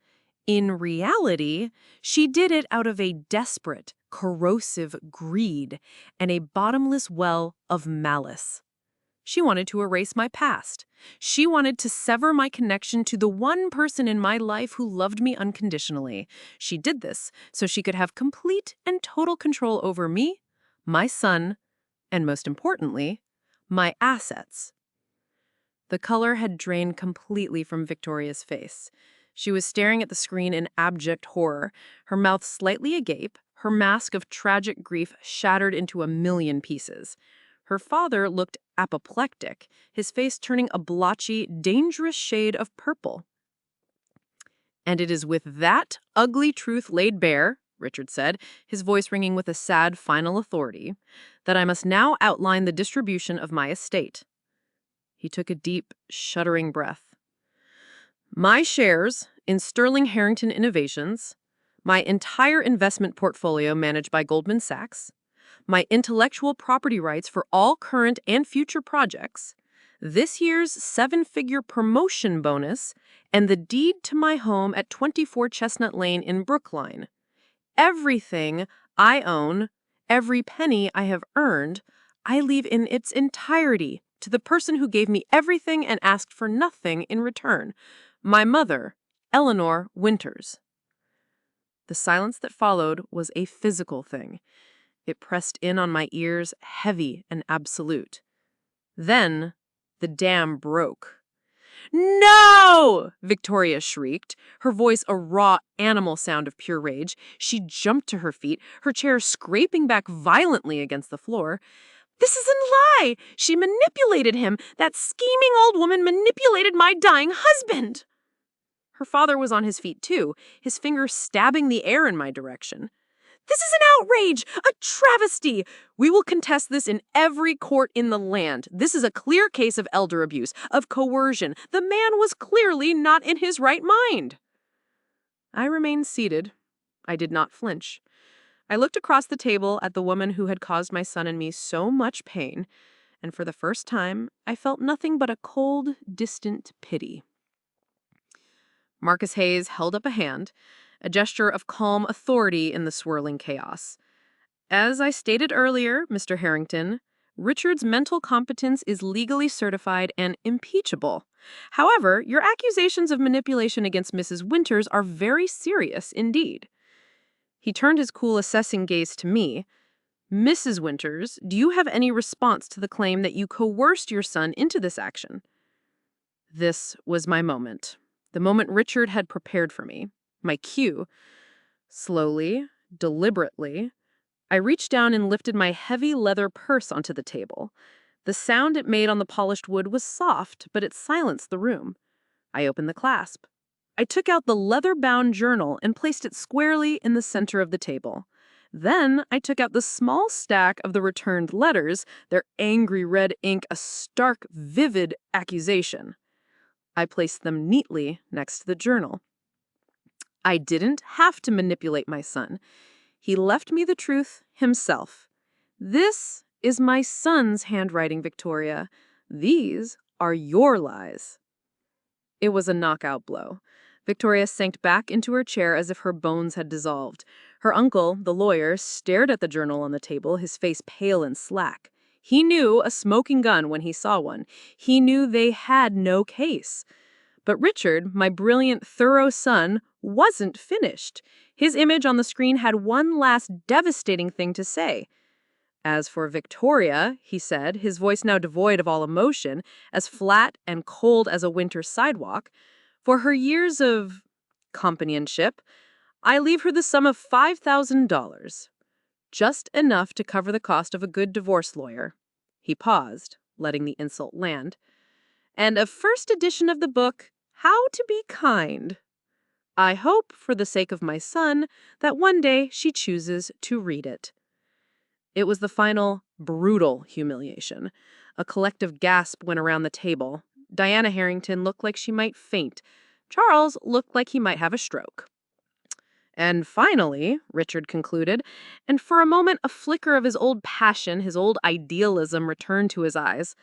In reality, she did it out of a desperate, corrosive greed and a bottomless well of malice. She wanted to erase my past. She wanted to sever my connection to the one person in my life who loved me unconditionally. She did this so she could have complete and total control over me, my son, and most importantly, my assets." The color had drained completely from Victoria's face. She was staring at the screen in abject horror, her mouth slightly agape, her mask of tragic grief shattered into a million pieces. Her father looked apoplectic, his face turning a blotchy, dangerous shade of purple. "And it is with that ugly truth laid bare," Richard said, his voice ringing with a sad final authority, "that I must now outline the distribution of my estate." He took a deep, shuddering breath. "My shares in Sterling Harrington Innovations, my entire investment portfolio managed by Goldman Sachs, my intellectual property rights for all current and future projects, this year's 7-figure promotion bonus, and the deed to my home at 24 Chestnut Lane in Brookline. Everything I own, every penny I have earned, I leave in its entirety to the person who gave me everything and asked for nothing in return. My mother, Eleanor Winters." The silence that followed was a physical thing. It pressed in on my ears, heavy and absolute. Then, the dam broke. "No!" Victoria shrieked, her voice a raw animal sound of pure rage. She jumped to her feet, her chair scraping back violently against the floor. "This is a lie! She manipulated him! That scheming old woman manipulated my dying husband!" Her father was on his feet too, his finger stabbing the air in my direction. "This is an outrage! A travesty! We will contest this in every court in the land. This is a clear case of elder abuse, of coercion. The man was clearly not in his right mind." I remained seated. I did not flinch. I looked across the table at the woman who had caused my son and me so much pain, and for the first time, I felt nothing but a cold, distant pity. Marcus Hayes held up a hand, a gesture of calm authority in the swirling chaos. As I stated earlier, Mr. Harrington, Richard's mental competence is legally certified and impeachable. However, your accusations of manipulation against Mrs. Winters are very serious indeed. He turned his cool assessing gaze to me. Mrs. Winters, do you have any response to the claim that you coerced your son into this action? This was my moment. The moment Richard had prepared for me. My cue. Slowly, deliberately, I reached down and lifted my heavy leather purse onto the table. The sound it made on the polished wood was soft, but it silenced the room. I opened the clasp. I took out the leather-bound journal and placed it squarely in the center of the table. Then I took out the small stack of the returned letters, their angry red ink a stark, vivid accusation. I placed them neatly next to the journal. I didn't have to manipulate my son. He left me the truth himself. This is my son's handwriting, Victoria. These are your lies. It was a knockout blow. Victoria sank back into her chair as if her bones had dissolved. Her uncle, the lawyer, stared at the journal on the table, his face pale and slack. He knew a smoking gun when he saw one. He knew they had no case. But Richard, my brilliant, thorough son, wasn't finished. His image on the screen had one last devastating thing to say. As for Victoria, he said, his voice now devoid of all emotion, as flat and cold as a winter sidewalk, for her years of companionship, I leave her the sum of $5,000. Just enough to cover the cost of a good divorce lawyer. He paused, letting the insult land. And a first edition of the book, How to Be Kind. I hope, for the sake of my son, that one day she chooses to read it. It was the final, brutal humiliation. A collective gasp went around the table. Diana Harrington looked like she might faint. Charles looked like he might have a stroke. And finally, Richard concluded, and for a moment a flicker of his old passion, his old idealism returned to his eyes,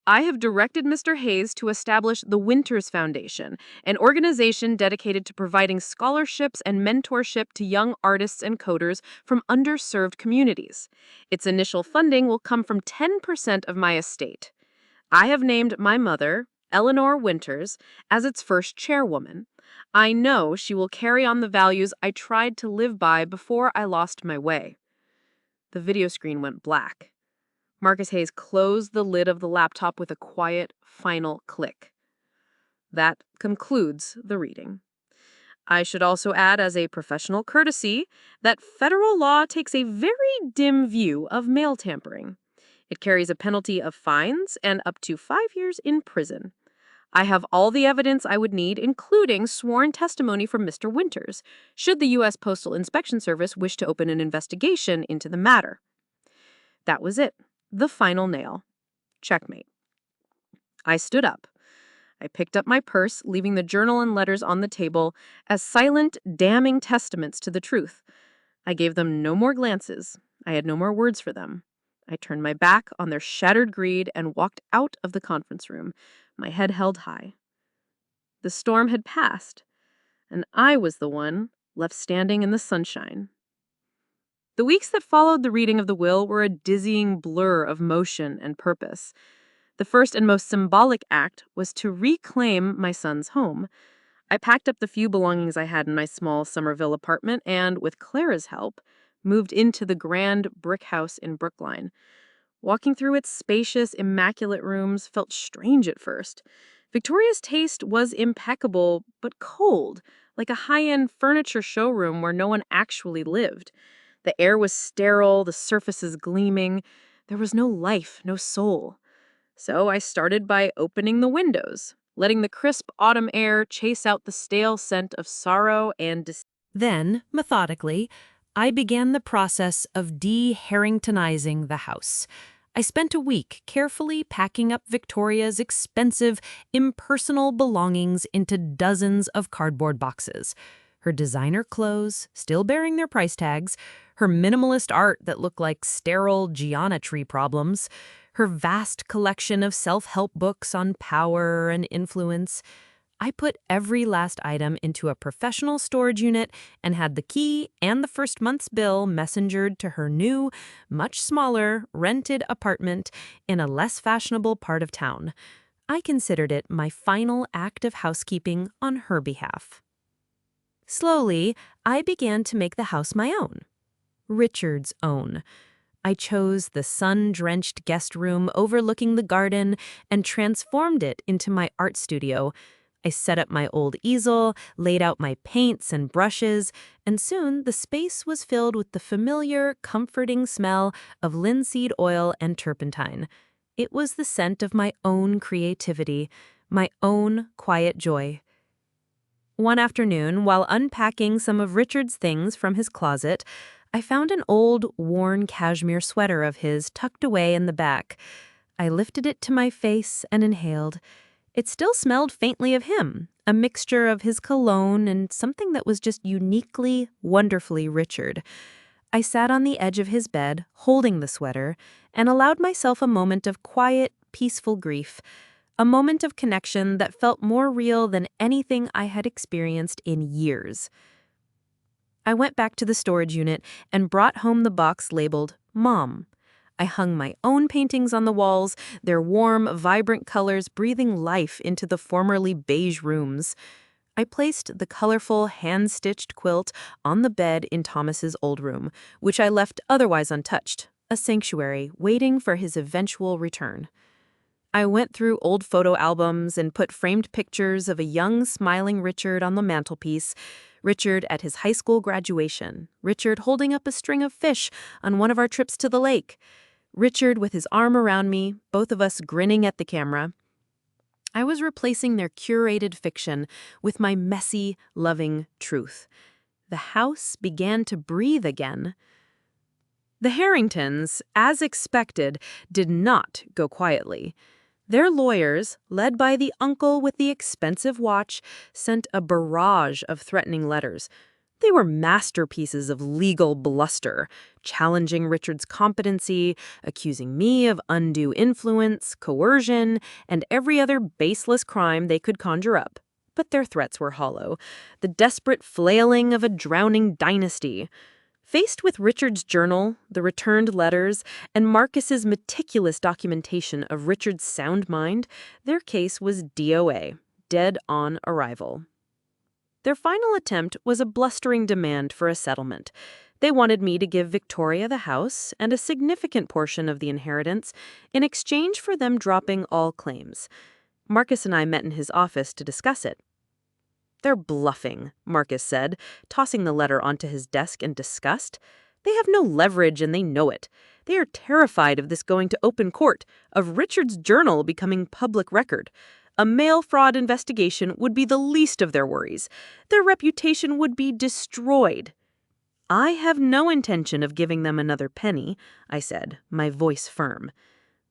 I have directed Mr. Hayes to establish the Winters Foundation, an organization dedicated to providing scholarships and mentorship to young artists and coders from underserved communities. Its initial funding will come from 10% of my estate. I have named my mother, Eleanor Winters, as its first chairwoman. I know she will carry on the values I tried to live by before I lost my way. The video screen went black. Marcus Hayes closed the lid of the laptop with a quiet, final click. That concludes the reading. I should also add, as a professional courtesy, that federal law takes a very dim view of mail tampering. It carries a penalty of fines and up to 5 years in prison. I have all the evidence I would need, including sworn testimony from Mr. Winters, should the U.S. Postal Inspection Service wish to open an investigation into the matter. That was it. The final nail. Checkmate. I stood up. I picked up my purse, leaving the journal and letters on the table as silent, damning testaments to the truth. I gave them no more glances. I had no more words for them. I turned my back on their shattered greed and walked out of the conference room, my head held high. The storm had passed, and I was the one left standing in the sunshine. The weeks that followed the reading of the will were a dizzying blur of motion and purpose. The first and most symbolic act was to reclaim my son's home. I packed up the few belongings I had in my small Somerville apartment and, with Clara's help, moved into the grand brick house in Brookline. Walking through its spacious, immaculate rooms felt strange at first. Victoria's taste was impeccable, but cold, like a high-end furniture showroom where no one actually lived. The air was sterile, the surfaces gleaming. There was no life, no soul. So I started by opening the windows, letting the crisp autumn air chase out the stale scent of sorrow and deceit. Then, methodically, I began the process of de-Harringtonizing the house. I spent a week carefully packing up Victoria's expensive, impersonal belongings into dozens of cardboard boxes. Her designer clothes, still bearing their price tags, her minimalist art that looked like sterile geometry problems, her vast collection of self-help books on power and influence. I put every last item into a professional storage unit and had the key and the first month's bill messengered to her new, much smaller, rented apartment in a less fashionable part of town. I considered it my final act of housekeeping on her behalf. Slowly, I began to make the house my own. Richard's own. I chose the sun-drenched guest room overlooking the garden and transformed it into my art studio. I set up my old easel, laid out my paints and brushes, and soon the space was filled with the familiar, comforting smell of linseed oil and turpentine. It was the scent of my own creativity, my own quiet joy. One afternoon, while unpacking some of Richard's things from his closet, I found an old, worn cashmere sweater of his tucked away in the back. I lifted it to my face and inhaled. It still smelled faintly of him, a mixture of his cologne and something that was just uniquely, wonderfully Richard. I sat on the edge of his bed, holding the sweater, and allowed myself a moment of quiet, peaceful grief, a moment of connection that felt more real than anything I had experienced in years. I went back to the storage unit and brought home the box labeled Mom. I hung my own paintings on the walls, their warm, vibrant colors breathing life into the formerly beige rooms. I placed the colorful, hand-stitched quilt on the bed in Thomas's old room, which I left otherwise untouched, a sanctuary waiting for his eventual return. I went through old photo albums and put framed pictures of a young, smiling Richard on the mantelpiece, Richard at his high school graduation, Richard holding up a string of fish on one of our trips to the lake, Richard with his arm around me, both of us grinning at the camera. I was replacing their curated fiction with my messy, loving truth. The house began to breathe again. The Harringtons, as expected, did not go quietly. Their lawyers, led by the uncle with the expensive watch, sent a barrage of threatening letters. They were masterpieces of legal bluster, challenging Richard's competency, accusing me of undue influence, coercion, and every other baseless crime they could conjure up. But their threats were hollow, the desperate flailing of a drowning dynasty. Faced with Richard's journal, the returned letters, and Marcus's meticulous documentation of Richard's sound mind, their case was DOA, dead on arrival. Their final attempt was a blustering demand for a settlement. They wanted me to give Victoria the house and a significant portion of the inheritance in exchange for them dropping all claims. Marcus and I met in his office to discuss it. "They're bluffing," Marcus said, tossing the letter onto his desk in disgust. "They have no leverage and they know it. They are terrified of this going to open court, of Richard's journal becoming public record. A mail fraud investigation would be the least of their worries. Their reputation would be destroyed." "I have no intention of giving them another penny," I said, my voice firm.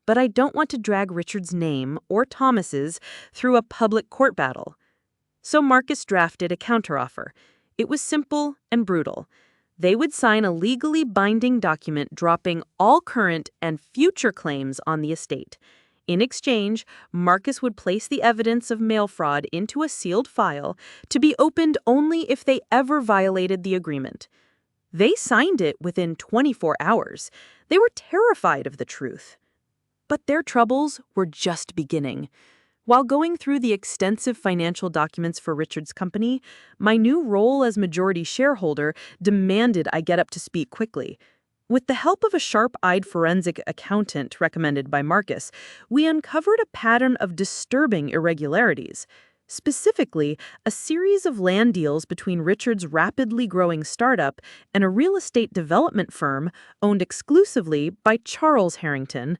"But I don't want to drag Richard's name, or Thomas's, through a public court battle." So Marcus drafted a counteroffer. It was simple and brutal. They would sign a legally binding document dropping all current and future claims on the estate. In exchange, Marcus would place the evidence of mail fraud into a sealed file to be opened only if they ever violated the agreement. They signed it within 24 hours. They were terrified of the truth. But their troubles were just beginning. While going through the extensive financial documents for Richard's company, my new role as majority shareholder demanded I get up to speed quickly. With the help of a sharp-eyed forensic accountant recommended by Marcus, we uncovered a pattern of disturbing irregularities. Specifically, a series of land deals between Richard's rapidly growing startup and a real estate development firm owned exclusively by Charles Harrington.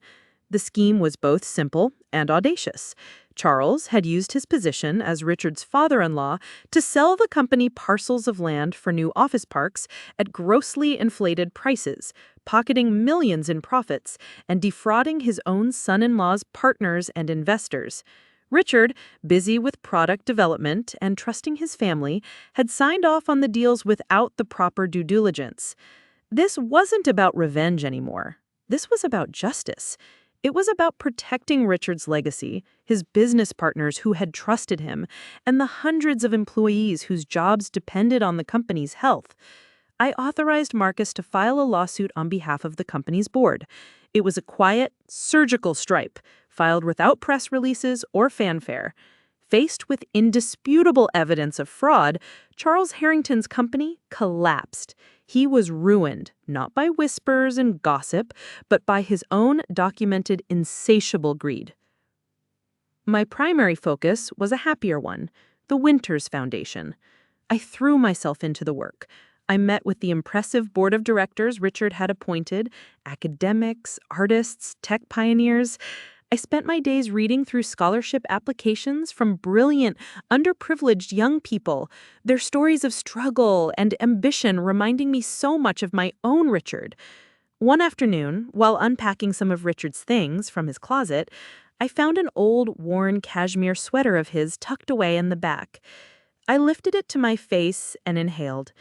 The scheme was both simple and audacious. Charles had used his position as Richard's father-in-law to sell the company parcels of land for new office parks at grossly inflated prices, pocketing millions in profits and defrauding his own son-in-law's partners and investors. Richard, busy with product development and trusting his family, had signed off on the deals without the proper due diligence. This wasn't about revenge anymore. This was about justice. It was about protecting Richard's legacy, his business partners who had trusted him, and the hundreds of employees whose jobs depended on the company's health. I authorized Marcus to file a lawsuit on behalf of the company's board. It was a quiet, surgical stripe, filed without press releases or fanfare. Faced with indisputable evidence of fraud, Charles Harrington's company collapsed. He was ruined, not by whispers and gossip, but by his own documented insatiable greed. My primary focus was a happier one, the Winters Foundation. I threw myself into the work. I met with the impressive board of directors Richard had appointed, academics, artists, tech pioneers. I spent my days reading through scholarship applications from brilliant, underprivileged young people, their stories of struggle and ambition reminding me so much of my own Richard. One afternoon, while unpacking some of Richard's things from his closet, I found an old, worn cashmere sweater of his tucked away in the back. I lifted it to my face and inhaled.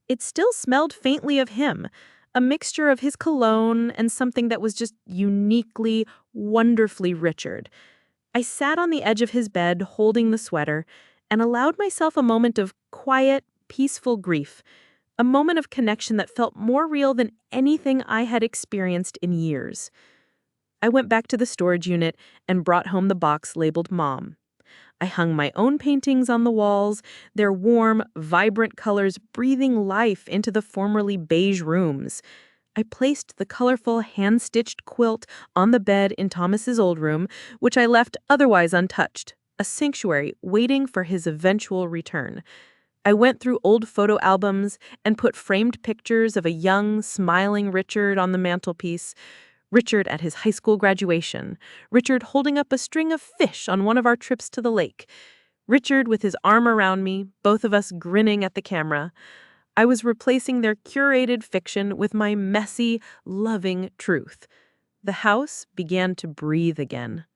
It still smelled faintly of him, a mixture of his cologne and something that was just uniquely, wonderfully Richard. I sat on the edge of his bed holding the sweater and allowed myself a moment of quiet, peaceful grief, a moment of connection that felt more real than anything I had experienced in years. I went back to the storage unit and brought home the box labeled Mom. I hung my own paintings on the walls, their warm, vibrant colors breathing life into the formerly beige rooms. I placed the colorful hand-stitched quilt on the bed in Thomas's old room, which I left otherwise untouched, a sanctuary waiting for his eventual return. I went through old photo albums and put framed pictures of a young, smiling Richard on the mantelpiece. Richard at his high school graduation, Richard holding up a string of fish on one of our trips to the lake, Richard with his arm around me, both of us grinning at the camera. I was replacing their curated fiction with my messy, loving truth. The house began to breathe again.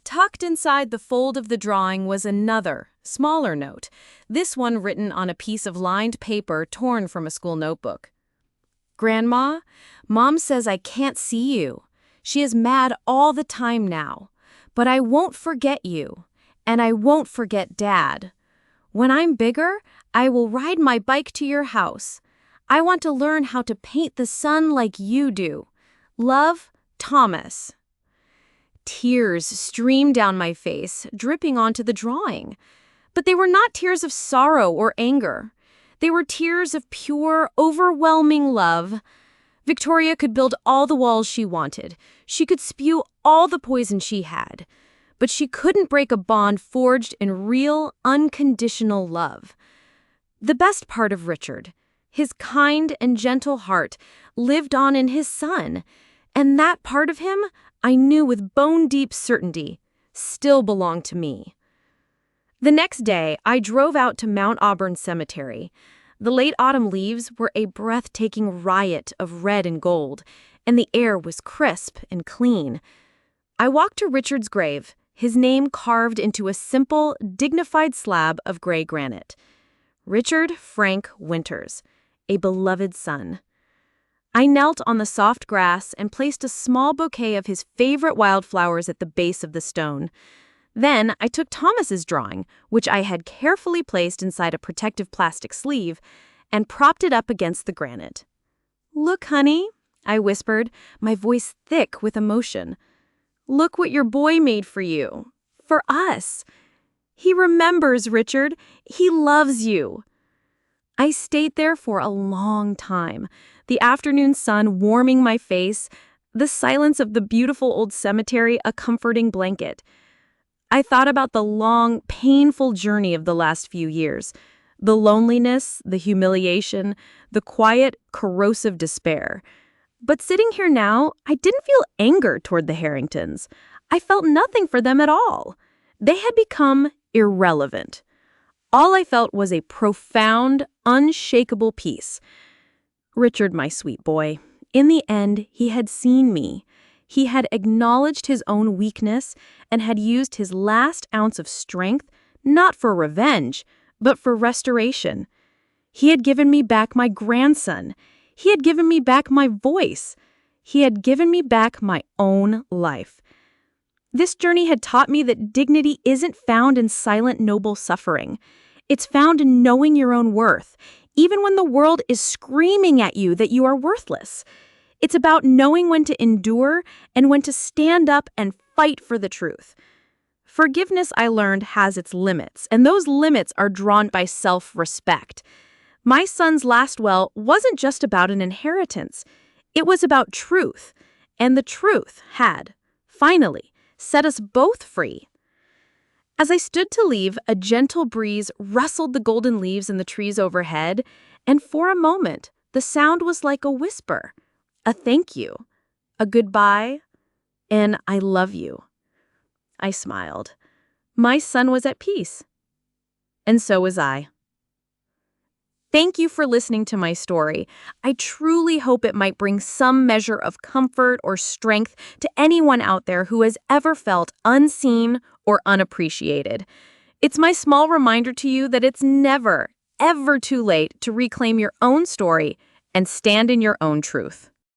Tucked inside the fold of the drawing was another, smaller note, this one written on a piece of lined paper torn from a school notebook. Grandma, Mom says I can't see you. She is mad all the time now. But I won't forget you. And I won't forget Dad. When I'm bigger, I will ride my bike to your house. I want to learn how to paint the sun like you do. Love, Thomas. Tears streamed down my face, dripping onto the drawing. But they were not tears of sorrow or anger. They were tears of pure, overwhelming love. Victoria could build all the walls she wanted. She could spew all the poison she had. But she couldn't break a bond forged in real, unconditional love. The best part of Richard, his kind and gentle heart, lived on in his son. And that part of him, I knew with bone-deep certainty, still belonged to me. The next day, I drove out to Mount Auburn Cemetery. The late autumn leaves were a breathtaking riot of red and gold, and the air was crisp and clean. I walked to Richard's grave, his name carved into a simple, dignified slab of gray granite. Richard Frank Winters, a beloved son. I knelt on the soft grass and placed a small bouquet of his favorite wildflowers at the base of the stone. Then I took Thomas's drawing, which I had carefully placed inside a protective plastic sleeve, and propped it up against the granite. "Look, honey," I whispered, my voice thick with emotion. "Look what your boy made for you. For us. He remembers, Richard. He loves you." I stayed there for a long time, the afternoon sun warming my face, the silence of the beautiful old cemetery a comforting blanket. I thought about the long, painful journey of the last few years, the loneliness, the humiliation, the quiet, corrosive despair. But sitting here now, I didn't feel anger toward the Harringtons. I felt nothing for them at all. They had become irrelevant. All I felt was a profound, unshakable peace. Richard, my sweet boy, in the end, he had seen me. He had acknowledged his own weakness and had used his last ounce of strength not for revenge, but for restoration. He had given me back my grandson. He had given me back my voice. He had given me back my own life. This journey had taught me that dignity isn't found in silent, noble suffering. It's found in knowing your own worth, even when the world is screaming at you that you are worthless. It's about knowing when to endure and when to stand up and fight for the truth. Forgiveness, I learned, has its limits, and those limits are drawn by self-respect. My son's last will wasn't just about an inheritance. It was about truth, and the truth had, finally, set us both free. As I stood to leave, a gentle breeze rustled the golden leaves in the trees overhead, and for a moment, the sound was like a whisper, a thank you, a goodbye, and I love you. I smiled. My son was at peace. And so was I. Thank you for listening to my story. I truly hope it might bring some measure of comfort or strength to anyone out there who has ever felt unseen or unappreciated. It's my small reminder to you that it's never, ever too late to reclaim your own story and stand in your own truth.